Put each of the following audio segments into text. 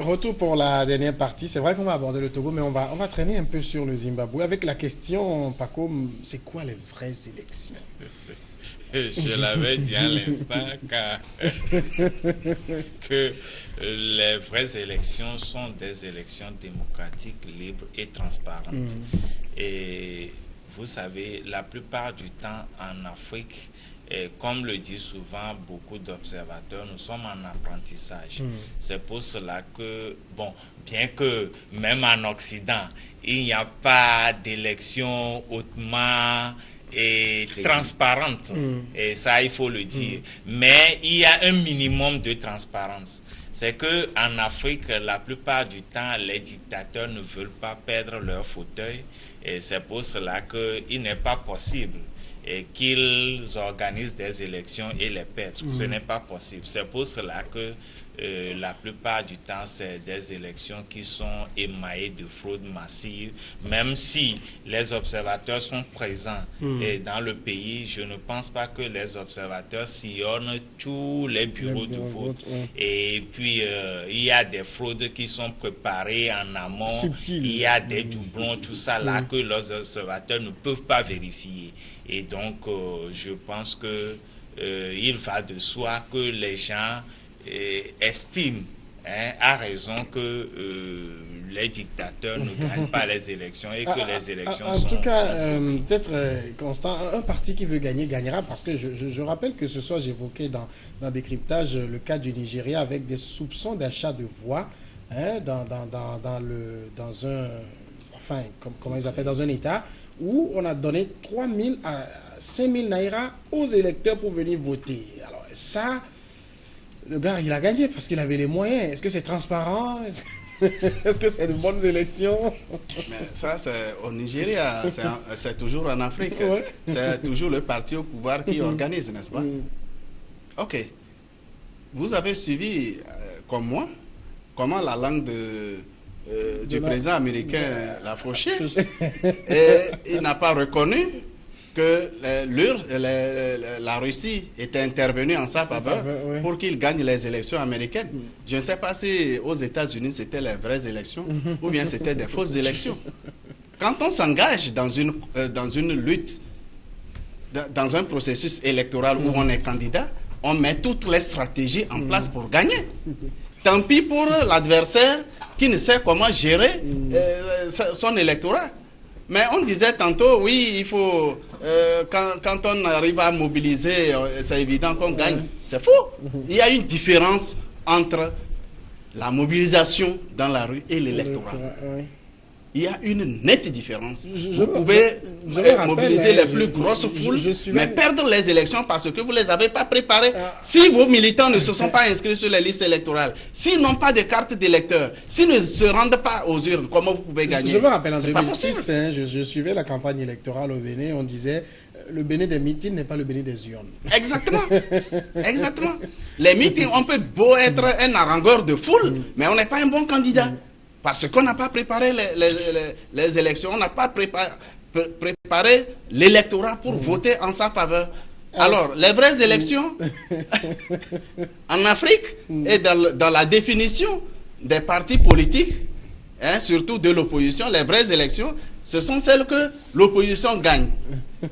retour pour la dernière partie. C'est vrai qu'on va aborder le Togo, mais on va traîner un peu sur le Zimbabwe avec la question, Paco, c'est quoi les vraies élections? Je l'avais dit à l'instant que les vraies élections sont des élections démocratiques, libres et transparentes. Et vous savez, la plupart du temps en Afrique, et comme le disent souvent beaucoup d'observateurs, nous sommes en apprentissage. C'est pour cela que, bon, bien que même en Occident, il n'y a pas d'élection hautement et transparente, et ça il faut le dire, mais il y a un minimum de transparence. C'est que en Afrique, la plupart du temps, les dictateurs ne veulent pas perdre leur fauteuil, et c'est pour cela qu'il n'est pas possible et qu'ils organisent des élections et les perdent. Ce n'est pas possible. C'est pour cela que la plupart du temps, c'est des élections qui sont émaillées de fraude massive. Même si les observateurs sont présents et dans le pays, je ne pense pas que les observateurs sillonnent tous les bureaux de vote. Et puis, il y a des fraudes qui sont préparées en amont. Subtil. Il y a des doublons, tout ça là que les observateurs ne peuvent pas vérifier. Et donc, je pense que il va de soi que les gens estiment, à raison que les dictateurs ne gagnent pas les élections et que les élections en sont... tout cas, peut-être, Constant, un parti qui veut gagner, gagnera, parce que je rappelle que ce soir, j'évoquais dans Décryptage le cas du Nigeria avec des soupçons d'achat de voix dans un... Enfin, comment ils appellent, dans un État où on a donné 3 000 à 5 000 naira aux électeurs pour venir voter. Alors ça, le gars, il a gagné parce qu'il avait les moyens. Est-ce que c'est transparent? Est-ce que c'est de bonnes élections? Mais ça, c'est au Nigeria, c'est toujours en Afrique. Ouais. C'est toujours le parti au pouvoir qui organise, n'est-ce pas? Ok. Vous avez suivi, comme moi, comment la langue du président américain l'a fauché. Et il n'a pas reconnu que la Russie était intervenue en sa faveur pour qu'il gagne les élections américaines. Je ne sais pas si aux États-Unis c'était les vraies élections ou bien c'était des fausses élections. Quand on s'engage dans une lutte, dans un processus électoral où on est candidat, on met toutes les stratégies en place pour gagner. Tant pis pour l'adversaire qui ne sait comment gérer son électorat. Mais on disait tantôt, oui, il faut, quand on arrive à mobiliser, c'est évident qu'on gagne. C'est faux. Il y a une différence entre la mobilisation dans la rue et l'électorat. Il y a une nette différence. Vous pouvez mobiliser les plus grosses foules, mais perdre les élections parce que vous ne les avez pas préparées. Si vos militants ne se sont pas inscrits sur les listes électorales, s'ils n'ont pas de carte d'électeur, s'ils ne se rendent pas aux urnes, comment vous pouvez gagner? Je me rappelle en 2006, je suivais la campagne électorale au Bénin, on disait le Bénin des meetings n'est pas le Bénin des urnes. Exactement. Exactement. Les meetings, on peut beau être un harangueur de foule, mais on n'est pas un bon candidat. Parce qu'on n'a pas préparé les élections, on n'a pas préparé l'électorat pour voter en sa faveur. Alors, les vraies élections en Afrique et dans la définition des partis politiques, surtout de l'opposition, les vraies élections, ce sont celles que l'opposition gagne.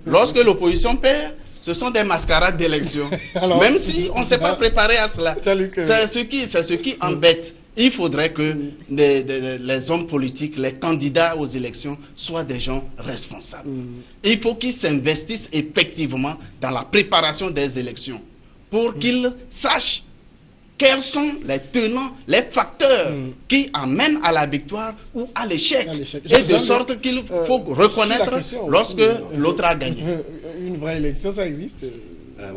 Lorsque l'opposition perd, ce sont des mascarades d'élections. Même si on ne s'est pas préparé à cela. C'est ce qui embête. Il faudrait que les hommes politiques, les candidats aux élections soient des gens responsables. Il faut qu'ils s'investissent effectivement dans la préparation des élections pour qu'ils sachent quels sont les tenants, les facteurs qui amènent à la victoire ou à l'échec. Et de sorte qu'il faut reconnaître lorsque l'autre a gagné. Une vraie élection, ça existe?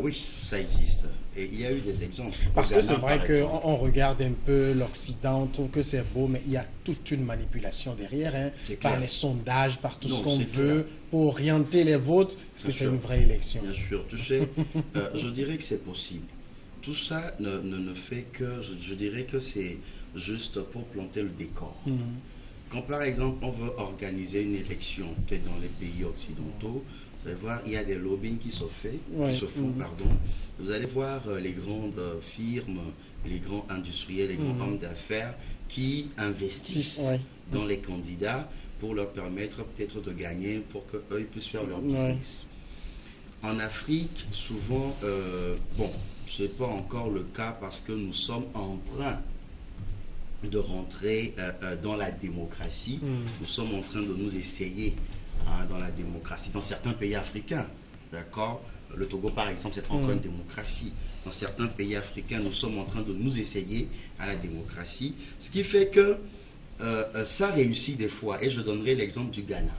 Oui, ça existe. Et il y a eu des exemples. Parce que c'est vrai qu'on regarde un peu l'Occident, on trouve que c'est beau, mais il y a toute une manipulation derrière, par les sondages, par tout ce qu'on veut, pour orienter les votes. Est-ce que c'est une vraie élection? Bien sûr, tu sais, je dirais que c'est possible. Tout ça ne fait que, je dirais que c'est juste pour planter le décor. Quand par exemple on veut organiser une élection, peut-être dans les pays occidentaux, vous allez voir, il y a des lobbying qui se font, pardon. Vous allez voir les grandes firmes les grands industriels, les grands hommes d'affaires qui investissent dans les candidats pour leur permettre peut-être de gagner, pour qu'eux puissent faire leur business. En Afrique, souvent, ce n'est pas encore le cas parce que nous sommes en train de rentrer dans la démocratie. Nous sommes en train de nous essayer dans la démocratie dans certains pays africains. D'accord? Le Togo, par exemple, c'est pas encore une démocratie. Dans certains pays africains, nous sommes en train de nous essayer à la démocratie. Ce qui fait que ça réussit des fois. Et je donnerai l'exemple du Ghana.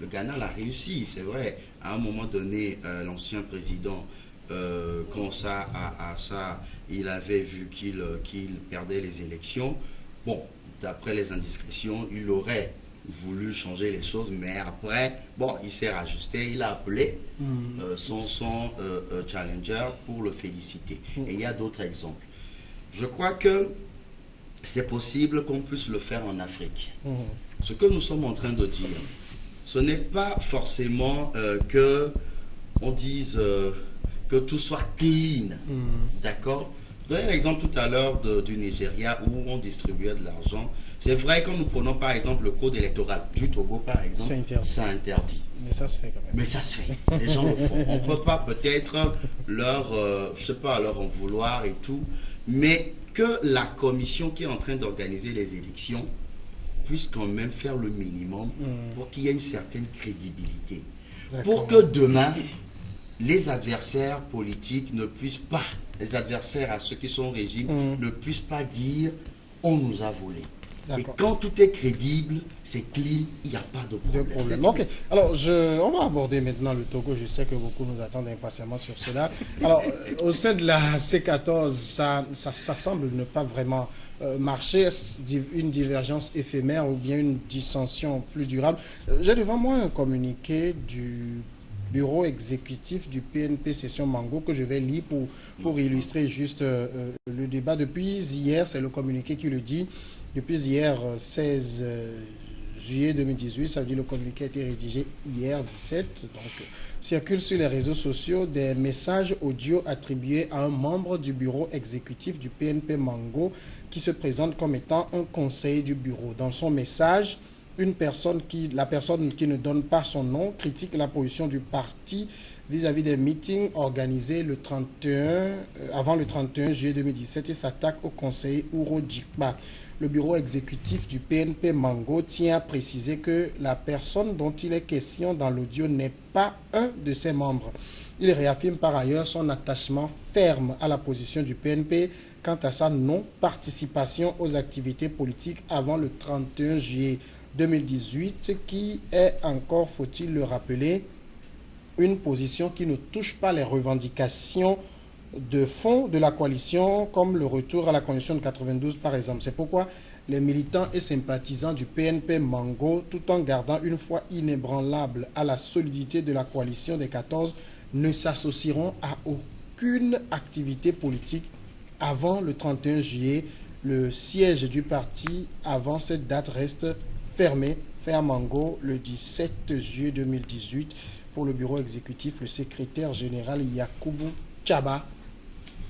Le Ghana l'a réussi, c'est vrai. À un moment donné, l'ancien président, quand ça, il avait vu qu'il perdait les élections. Bon, d'après les indiscrétions, il aurait voulu changer les choses, mais après, il s'est rajusté, il a appelé son challenger pour le féliciter. Et il y a d'autres exemples. Je crois que c'est possible qu'on puisse le faire en Afrique. Ce que nous sommes en train de dire, ce n'est pas forcément que on dise que tout soit clean, d'accord? Je donnais l'exemple tout à l'heure du Nigeria où on distribuait de l'argent. C'est vrai, quand nous prenons par exemple le code électoral du Togo, par exemple, c'est interdit. Mais ça se fait quand même. Mais ça se fait. Les gens le font. On ne peut pas peut-être leur en vouloir et tout, mais que la commission qui est en train d'organiser les élections puisse quand même faire le minimum pour qu'il y ait une certaine crédibilité. Pour que demain, les adversaires politiques ne puissent pas, les adversaires à ceux qui sont au régime, ne puissent pas dire on nous a volé. Et quand tout est crédible, c'est clean, il n'y a pas de problème. Ok. Alors, on va aborder maintenant le Togo. Je sais que beaucoup nous attendent impatiemment sur cela. Alors, au sein de la C14, ça semble ne pas vraiment marcher. Est-ce une divergence éphémère ou bien une dissension plus durable? J'ai devant moi un communiqué du bureau exécutif du PNP Session Mango que je vais lire pour illustrer juste le débat. Depuis hier, c'est le communiqué qui le dit. Depuis hier, 16 juillet 2018, ça veut dire le communiqué a été rédigé hier, 17. Donc, circulent sur les réseaux sociaux des messages audio attribués à un membre du bureau exécutif du PNP Mango qui se présente comme étant un conseiller du bureau. Dans son message, la personne qui ne donne pas son nom critique la position du parti vis-à-vis des meetings organisés avant le 31 juillet 2017 et s'attaque au conseiller Ouro Djikba. Le bureau exécutif du PNP Mango tient à préciser que la personne dont il est question dans l'audio n'est pas un de ses membres. Il réaffirme par ailleurs son attachement ferme à la position du PNP quant à sa non-participation aux activités politiques avant le 31 juillet 2018, qui est encore, faut-il le rappeler, une position qui ne touche pas les revendications de fond de la coalition, comme le retour à la constitution de 92 par exemple. C'est pourquoi les militants et sympathisants du PNP Mango, tout en gardant une foi inébranlable à la solidité de la coalition des 14, ne s'associeront à aucune activité politique avant le 31 juillet. Le siège du parti avant cette date reste fermé, fait à Mango le 17 juillet 2018. Pour le bureau exécutif, le secrétaire général Yakubu Tchaba.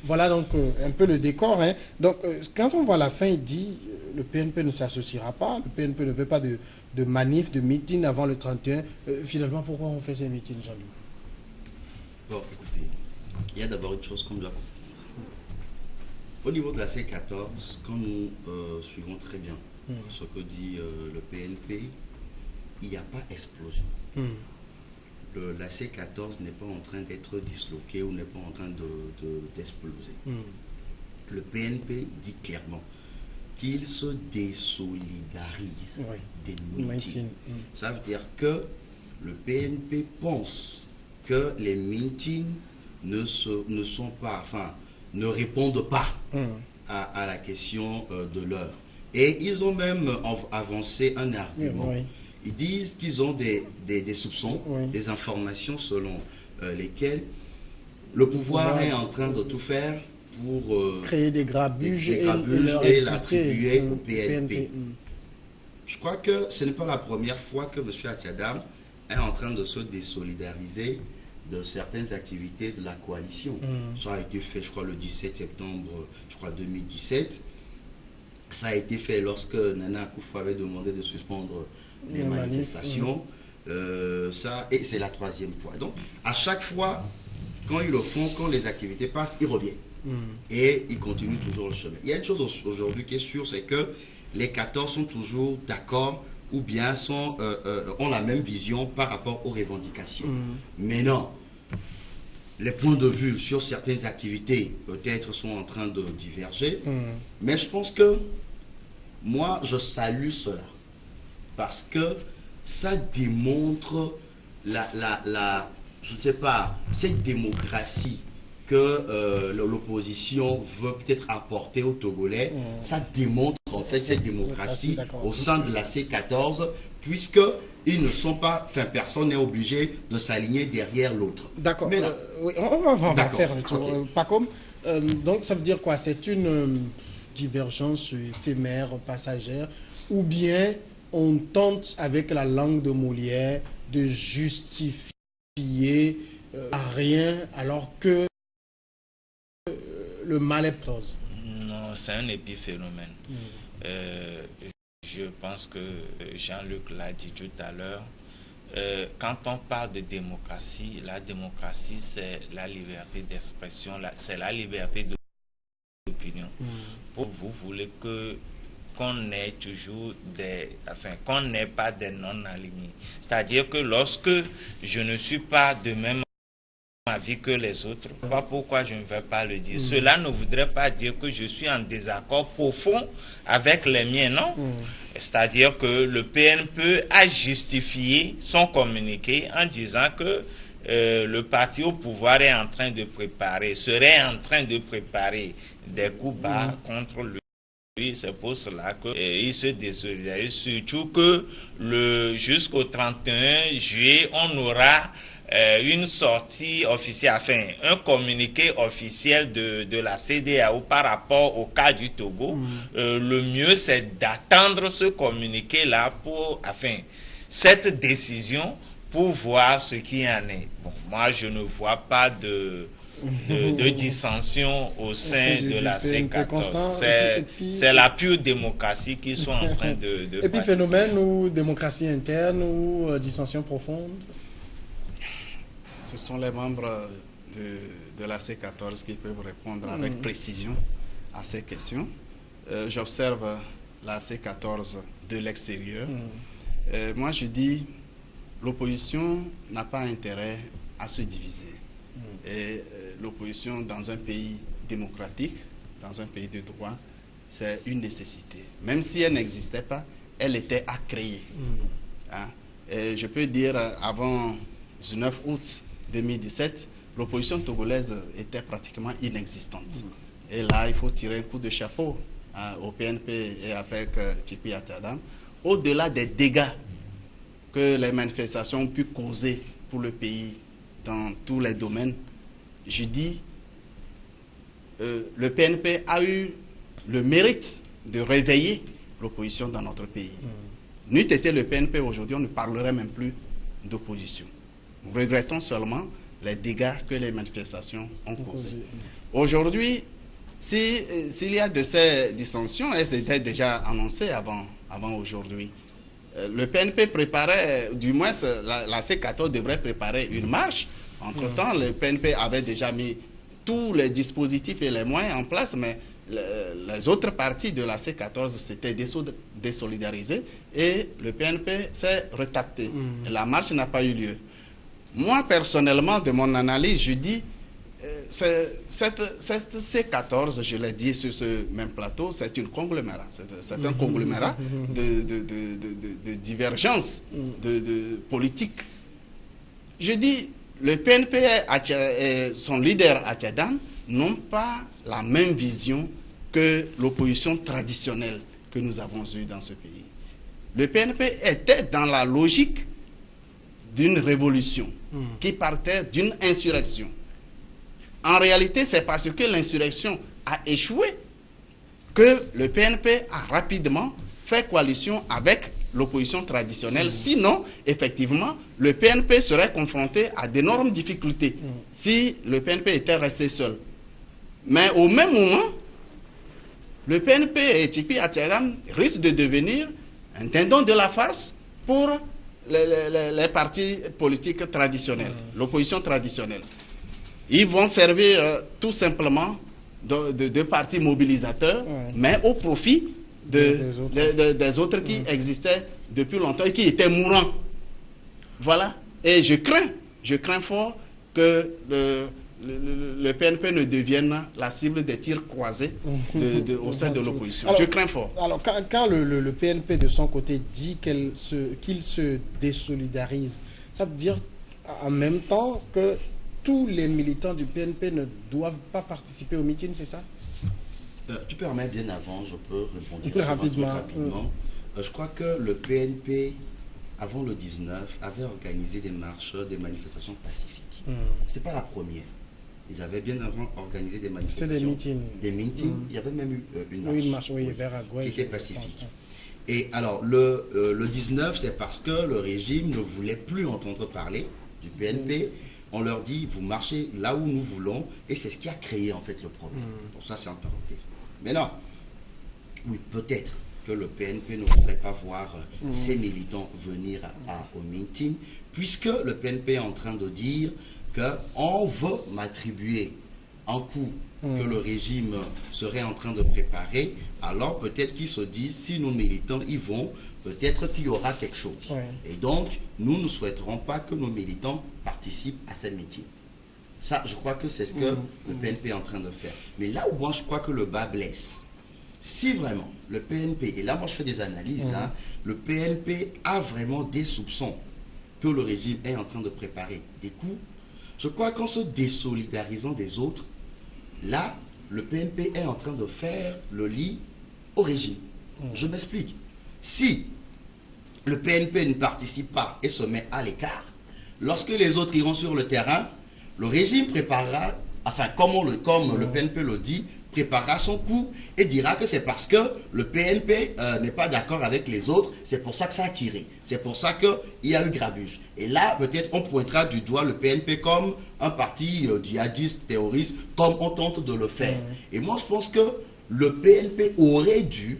Voilà donc un peu le décor. Donc, quand on voit la fin, il dit le PNP ne s'associera pas, le PNP ne veut pas de manif, de meeting avant le 31. Finalement, pourquoi on fait ces meetings, Jean-Louis? Bon, écoutez, il y a d'abord une chose qu'on doit comprendre. Au niveau de la C14, quand nous suivons très bien ce que dit le PNP, il n'y a pas explosion. La C14 n'est pas en train d'être disloquée ou n'est pas en train d'exploser. Le PNP dit clairement qu'il se désolidarise des meetings. Ça veut dire que le PNP pense que les meetings ne répondent pas à la question de l'heure. Et ils ont même avancé un argument. Ils disent qu'ils ont des soupçons, des informations selon lesquelles le pouvoir est en train de tout faire pour créer des grabuges et l'attribuer au PNP. Je crois que ce n'est pas la première fois que M. Attiadam est en train de se désolidariser de certaines activités de la coalition. Ça a été fait, je crois, le 17 septembre, je crois, 2017. Ça a été fait lorsque Nana Akufo avait demandé de suspendre les manifestations. Et c'est la 3e fois. Donc, à chaque fois, quand ils le font, quand les activités passent, ils reviennent. Et ils continuent toujours le chemin. Il y a une chose aujourd'hui qui est sûre, c'est que les 14 sont toujours d'accord ou bien ont la même vision par rapport aux revendications. Mais non, les points de vue sur certaines activités peut-être sont en train de diverger. Mais je pense que moi, je salue cela parce que ça démontre je ne sais pas, cette démocratie que l'opposition veut peut-être apporter aux Togolais. Ça démontre en fait cette démocratie au sein de la C14, puisque ils ne sont pas, personne n'est obligé de s'aligner derrière l'autre. D'accord. Oui, on va faire le tour. Okay. Pas comme. Donc ça veut dire quoi? C'est une divergence éphémère, passagère, ou bien on tente avec la langue de Molière de justifier à rien alors que le mal est pose. Non, c'est un épiphénomène. Je pense que Jean-Luc l'a dit tout à l'heure. Quand on parle de démocratie, la démocratie, c'est la liberté d'expression, c'est la liberté d'opinion. Vous voulez qu'on ait toujours qu'on n'ait pas des non-alignés. C'est-à-dire que lorsque je ne suis pas de même avis que les autres, pas pourquoi je ne vais pas le dire. Cela ne voudrait pas dire que je suis en désaccord profond avec les miens, non. C'est-à-dire que le PNP a justifié son communiqué en disant que le parti au pouvoir serait en train de préparer des coups bas contre lui. C'est pour cela qu'il se désolidarise, surtout que jusqu'au 31 juillet, on aura une sortie officielle, un communiqué officiel de la CEDEAO par rapport au cas du Togo. Le mieux, c'est d'attendre ce communiqué-là cette décision pour voir ce qu'il en est. Bon, moi, je ne vois pas de dissension au sein de la C14. C'est la pure démocratie qu'ils sont en train de et puis phénomène ou démocratie interne ou dissension profonde? Ce sont les membres de la C14 qui peuvent répondre avec précision à ces questions. J'observe la C14 de l'extérieur. Moi, je dis, l'opposition n'a pas intérêt à se diviser. Et l'opposition dans un pays démocratique, dans un pays de droit, c'est une nécessité. Même si elle n'existait pas, elle était à créer. Et je peux dire, avant 19 août 2017, l'opposition togolaise était pratiquement inexistante. Et là, il faut tirer un coup de chapeau au PNP et avec Tipi Atadam. Au-delà des dégâts que les manifestations ont pu causer pour le pays dans tous les domaines, je dis, le PNP a eu le mérite de réveiller l'opposition dans notre pays. N'eût été le PNP aujourd'hui, on ne parlerait même plus d'opposition. Nous regrettons seulement les dégâts que les manifestations ont causés. Aujourd'hui, s'il y a de ces dissensions, elles étaient déjà annoncées avant aujourd'hui. Le PNP préparait, du moins la C14 devrait préparer une marche. Entre-temps, le PNP avait déjà mis tous les dispositifs et les moyens en place, mais les autres partis de la C14 s'étaient désolidarisés et le PNP s'est retardé. La marche n'a pas eu lieu. Moi, personnellement, de mon analyse, je dis, cette C14, je l'ai dit sur ce même plateau, c'est un conglomérat. C'est un conglomérat de divergences de politique. Je dis, le PNP et son leader Atchadam n'ont pas la même vision que l'opposition traditionnelle que nous avons eue dans ce pays. Le PNP était dans la logique d'une révolution qui partait d'une insurrection. En réalité, c'est parce que l'insurrection a échoué que le PNP a rapidement fait coalition avec l'opposition traditionnelle. Sinon, effectivement, le PNP serait confronté à d'énormes difficultés si le PNP était resté seul. Mais au même moment, le PNP et Tchipi Atiagam risquent de devenir un tendon de la farce pour les partis politiques traditionnels, l'opposition traditionnelle. Ils vont servir tout simplement de partis mobilisateurs, mais au profit des autres qui existaient depuis longtemps et qui étaient mourants. Voilà. Et je crains fort que le PNP ne devienne la cible des tirs croisés au sein de l'opposition. Je crains fort. Alors, quand le PNP de son côté dit qu'il se désolidarise, ça veut dire en même temps que tous les militants du PNP ne doivent pas participer au meeting, c'est ça? Tu permets, bien avant, je peux répondre très rapidement. Je crois que le PNP, avant le 19, avait organisé des marches, des manifestations pacifiques. Ce n'était pas la première. Ils avaient bien avant organisé des manifestations. C'est des meetings. Des meetings. Il y avait même eu une marche, vers Agoué, qui était pacifique. Et alors, le 19, c'est parce que le régime ne voulait plus entendre parler du PNP. On leur dit, vous marchez là où nous voulons, et c'est ce qui a créé en fait le problème. Bon, ça, c'est en parenthèse. Maintenant, oui, peut-être que le PNP ne voudrait pas voir ses militants venir au meeting, puisque le PNP est en train de dire qu'on veut m'attribuer un coup que le régime serait en train de préparer, alors peut-être qu'ils se disent, si nos militants y vont, peut-être qu'il y aura quelque chose. Et donc, nous ne souhaiterons pas que nos militants participent à cette meeting. Ça, je crois que c'est ce que le PNP est en train de faire. Mais là où moi, je crois que le bas blesse, si vraiment le PNP, et là moi je fais des analyses, le PNP a vraiment des soupçons que le régime est en train de préparer des coups, je crois qu'en se désolidarisant des autres, là, le PNP est en train de faire le lit au régime. Je m'explique. Si le PNP ne participe pas et se met à l'écart, lorsque les autres iront sur le terrain, le régime préparera, enfin comme le PNP le dit, préparera son coup et dira que c'est parce que le PNP n'est pas d'accord avec les autres, c'est pour ça que ça a tiré, c'est pour ça qu'il y a eu grabuge. Et là, peut-être on pointera du doigt le PNP comme un parti djihadiste, terroriste, comme on tente de le faire. Et moi, je pense que le PNP aurait dû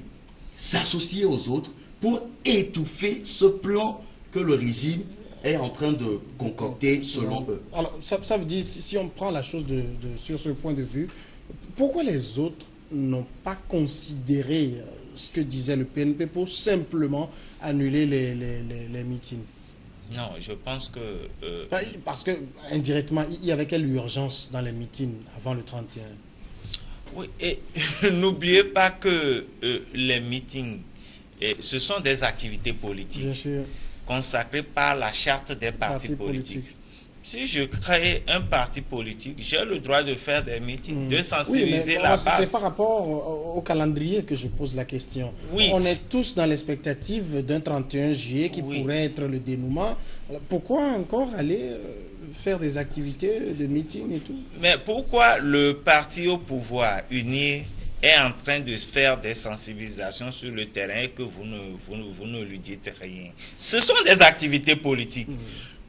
s'associer aux autres pour étouffer ce plan que le régime est en train de concocter selon eux. Alors, ça veut dire, si on prend la chose sur ce point de vue, pourquoi les autres n'ont pas considéré ce que disait le PNP pour simplement annuler les meetings? Non, je pense que... Parce que, indirectement, il y avait quelle urgence dans les meetings avant le 31? Oui, et n'oubliez pas que les meetings, ce sont des activités politiques consacrées par la charte des partis politiques. Si je crée un parti politique, j'ai le droit de faire des meetings, de sensibiliser la base. C'est par rapport au calendrier que je pose la question. Oui. On est tous dans l'expectative d'un 31 juillet qui pourrait être le dénouement. Alors, pourquoi encore aller faire des activités, des meetings et tout? Mais pourquoi le parti au pouvoir uni est en train de faire des sensibilisations sur le terrain et que vous ne lui dites rien? Ce sont des activités politiques.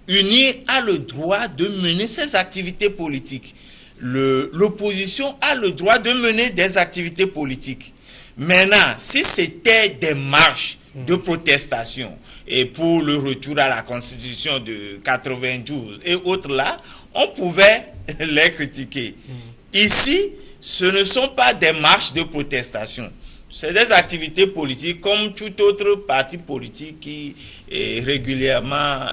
UNI a le droit de mener ses activités politiques. L'opposition a le droit de mener des activités politiques. Maintenant, si c'était des marches de protestation et pour le retour à la Constitution de 92 et autres là, on pouvait les critiquer. Ici, ce ne sont pas des marches de protestation. C'est des activités politiques comme tout autre parti politique qui est régulièrement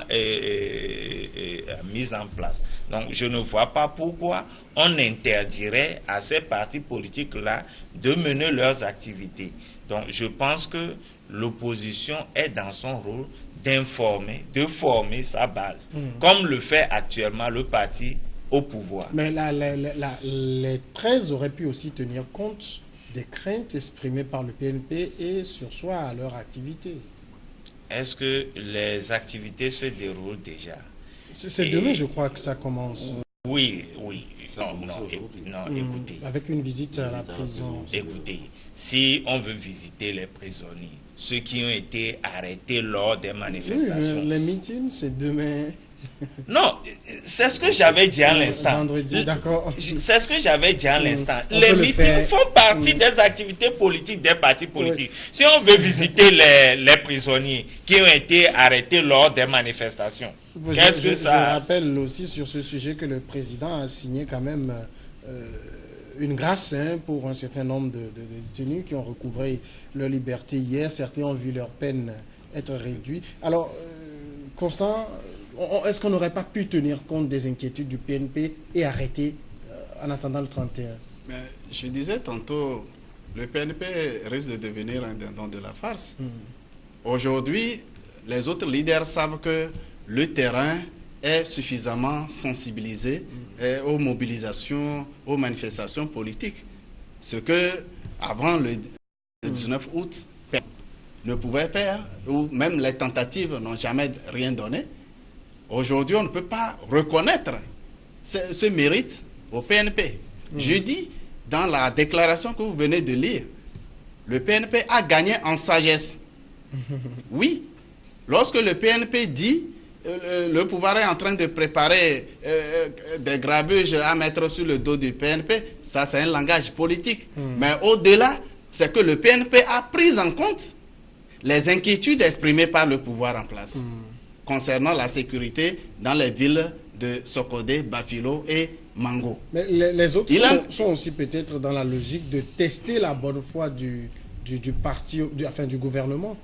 mis en place. Donc, je ne vois pas pourquoi on interdirait à ces partis politiques-là de mener leurs activités. Donc, je pense que l'opposition est dans son rôle d'informer, de former sa base, comme le fait actuellement le parti au pouvoir. Mais les 13 auraient pu aussi tenir compte des craintes exprimées par le PNP et sursoir à leur activité. Est-ce que les activités se déroulent déjà? C'est demain, je crois, que ça commence. Oui. Écoutez. Avec une visite à la prison. Écoutez, si on veut visiter les prisonniers, ceux qui ont été arrêtés lors des manifestations. Oui, les meetings, c'est demain. Non, c'est ce que j'avais dit à l'instant. Vendredi, d'accord. C'est ce que j'avais dit à l'instant. On Les peut le meetings faire. font partie des activités politiques des partis politiques. Si on veut visiter les prisonniers qui ont été arrêtés lors des manifestations, qu'est-ce que ça... Je rappelle aussi sur ce sujet que le président a signé quand même une grâce pour un certain nombre de détenus qui ont recouvré leur liberté hier. Certains ont vu leur peine être réduite. Alors, Constant, est-ce qu'on n'aurait pas pu tenir compte des inquiétudes du PNP et arrêter en attendant le 31? Mais je disais tantôt, le PNP risque de devenir un dindon de la farce. Aujourd'hui, les autres leaders savent que le terrain est suffisamment sensibilisé aux mobilisations, aux manifestations politiques. Ce que, avant le 19 août, ne pouvait faire, ou même les tentatives n'ont jamais rien donné. Aujourd'hui, on ne peut pas reconnaître ce mérite au PNP. Je dis, dans la déclaration que vous venez de lire, le PNP a gagné en sagesse. Oui, lorsque le PNP dit le pouvoir est en train de préparer des grabuges à mettre sur le dos du PNP, ça c'est un langage politique. Mais au-delà, c'est que le PNP a pris en compte les inquiétudes exprimées par le pouvoir en place concernant la sécurité dans les villes de Sokodé, Bafilo et Mango. Mais les autres sont aussi peut-être dans la logique de tester la bonne foi du parti, du gouvernement.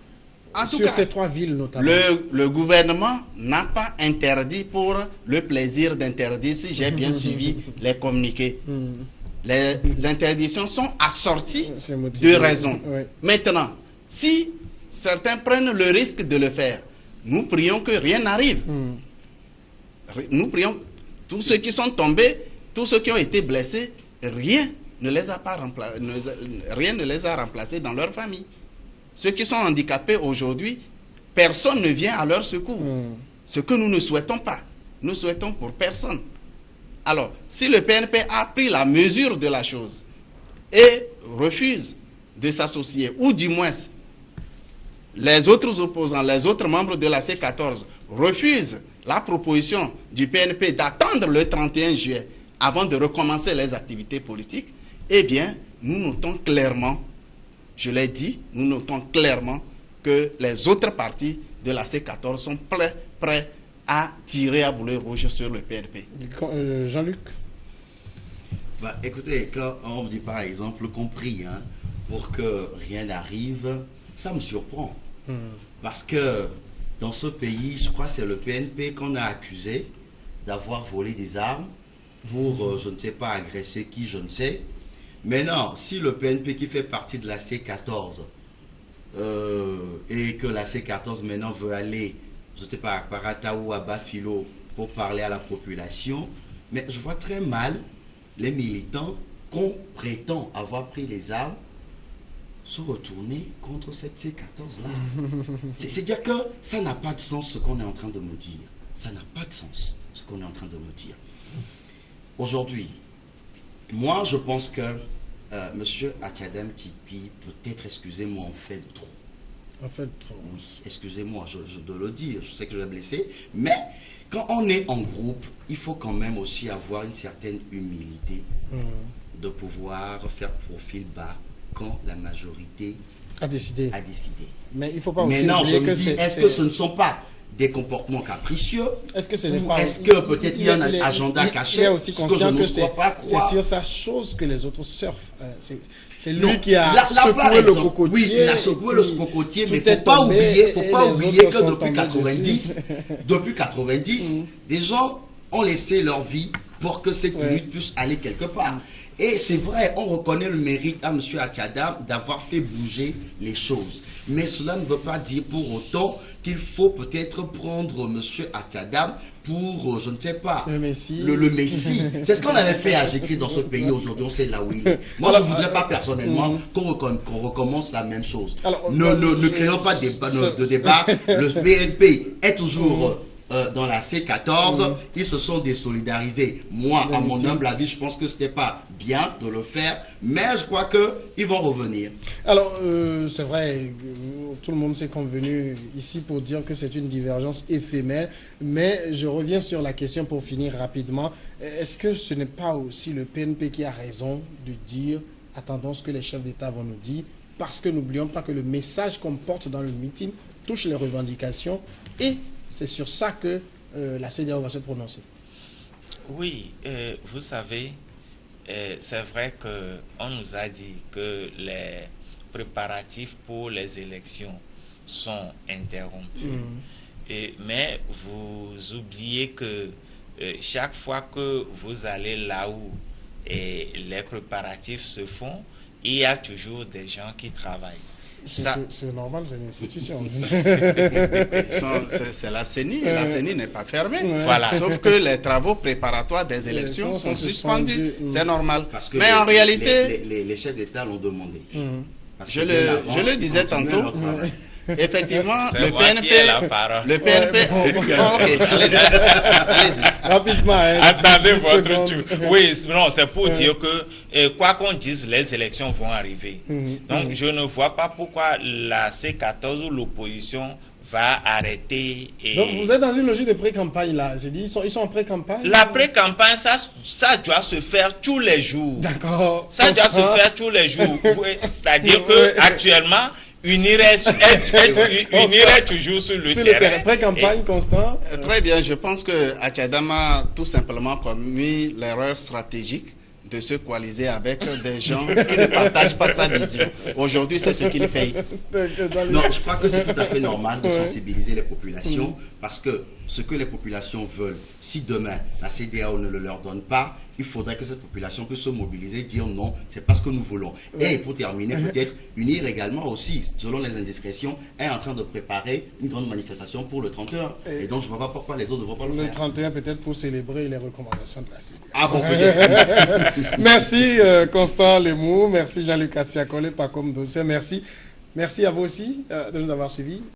En tout sur cas, ces trois villes notamment. Le gouvernement n'a pas interdit pour le plaisir d'interdire, si j'ai bien suivi les communiqués. Les interdictions sont assorties de raisons. Oui. Maintenant, si certains prennent le risque de le faire, nous prions que rien n'arrive. Nous prions, tous ceux qui sont tombés, tous ceux qui ont été blessés, rien ne les a remplacés dans leur famille. Ceux qui sont handicapés aujourd'hui, personne ne vient à leur secours. Ce que nous ne souhaitons pas. Nous souhaitons pour personne. Alors, si le PNP a pris la mesure de la chose et refuse de s'associer, ou du moins les autres opposants, les autres membres de la C14 refusent la proposition du PNP d'attendre le 31 juillet avant de recommencer les activités politiques, eh bien, nous notons clairement, je l'ai dit, nous notons clairement que les autres partis de la C14 sont prêts à tirer à boulet rouge sur le PNP. Jean-Luc? Écoutez, quand on me dit par exemple compris, pour que rien n'arrive, ça me surprend. Parce que dans ce pays, je crois que c'est le PNP qu'on a accusé d'avoir volé des armes pour, je ne sais pas, agresser qui, je ne sais. Mais non, si le PNP qui fait partie de la C14 et que la C14 maintenant veut aller, je ne sais pas, à Parata ou à Bafilo pour parler à la population, mais je vois très mal les militants qu'on prétend avoir pris les armes se retourner contre cette C14-là. C'est-à-dire que ça n'a pas de sens ce qu'on est en train de nous dire. Ça n'a pas de sens ce qu'on est en train de nous dire. Aujourd'hui, moi je pense que M. Achadam Tipi, peut-être, excusez-moi, en fait de trop. En fait trop. Oui, excusez-moi, je dois le dire, je sais que je vais blesser, mais quand on est en groupe, il faut quand même aussi avoir une certaine humilité de pouvoir faire profil bas quand la majorité a décidé. Mais il ne faut pas aussi oublier que est-ce que ce ne sont pas des comportements capricieux? Est-ce que ce n'est pas... Est-ce que peut-être il y a un agenda caché? Il est aussi conscient que c'est sur sa chose que les autres surfent. C'est lui qui a secoué le cocotier. Oui, il a secoué le cocotier, mais il ne faut pas oublier que depuis 90, des gens ont laissé leur vie pour que cette lutte puisse aller quelque part. Et c'est vrai, on reconnaît le mérite à M. Achadam d'avoir fait bouger les choses. Mais cela ne veut pas dire pour autant qu'il faut peut-être prendre M. Achadam pour, je ne sais pas, le Messie. C'est ce qu'on avait fait à Jésus dans ce pays aujourd'hui, on sait là où il est. Moi, je ne voudrais pas personnellement qu'on recommence la même chose. Alors, ne créons pas de débat. Le PNP est toujours dans la C14, ils se sont désolidarisés. Moi, à mon humble avis, je pense que ce n'était pas bien de le faire, mais je crois qu'ils vont revenir. Alors, c'est vrai, tout le monde s'est convenu ici pour dire que c'est une divergence éphémère, mais je reviens sur la question pour finir rapidement. Est-ce que ce n'est pas aussi le PNP qui a raison de dire « attendons ce que les chefs d'État vont nous dire », parce que n'oublions pas que le message qu'on porte dans le meeting touche les revendications et c'est sur ça que la CEDEAO va se prononcer. Oui, vous savez, c'est vrai qu'on nous a dit que les préparatifs pour les élections sont interrompus. Mais vous oubliez que chaque fois que vous allez là où les préparatifs se font, il y a toujours des gens qui travaillent. C'est normal, c'est une institution. C'est la CENI, la CENI n'est pas fermée. Voilà. Sauf que les travaux préparatoires des élections sont suspendus. C'est normal. Parce que mais en réalité... Les chefs d'État l'ont demandé. Je le disais tantôt. Effectivement, le PNP. Allez-y. Rapidement. Attendez votre tour. Oui, non, c'est pour dire que quoi qu'on dise, les élections vont arriver. Donc, je ne vois pas pourquoi la C14 ou l'opposition va arrêter. Donc, vous êtes dans une logique de pré-campagne là. J'ai dit, ils sont en pré-campagne. La pré-campagne, ça doit se faire tous les jours. D'accord. Ça doit se faire tous les jours. C'est-à-dire que actuellement, Unir est toujours sur le terrain. Pré-campagne, Constant. Très bien, je pense que Achadama a tout simplement commis l'erreur stratégique de se coaliser avec des gens qui ne partagent pas sa vision. Aujourd'hui, c'est ce qu'il paye. Non, je crois que c'est tout à fait normal de sensibiliser les populations parce que ce que les populations veulent, si demain la CEDEAO ne le leur donne pas, il faudrait que cette population puisse se mobiliser, dire non, c'est pas ce que nous voulons. Et pour terminer, peut-être unir également aussi, selon les indiscrétions, est en train de préparer une grande manifestation pour le 31. Et donc je ne vois pas pourquoi les autres ne vont pas le faire. Le 31 peut-être pour célébrer les recommandations de la CEDEAO. Ah bon, peut-être. Merci Constant Lemou, merci Jean-Luc Assiakole, Pacom Dossé, merci à vous aussi de nous avoir suivis.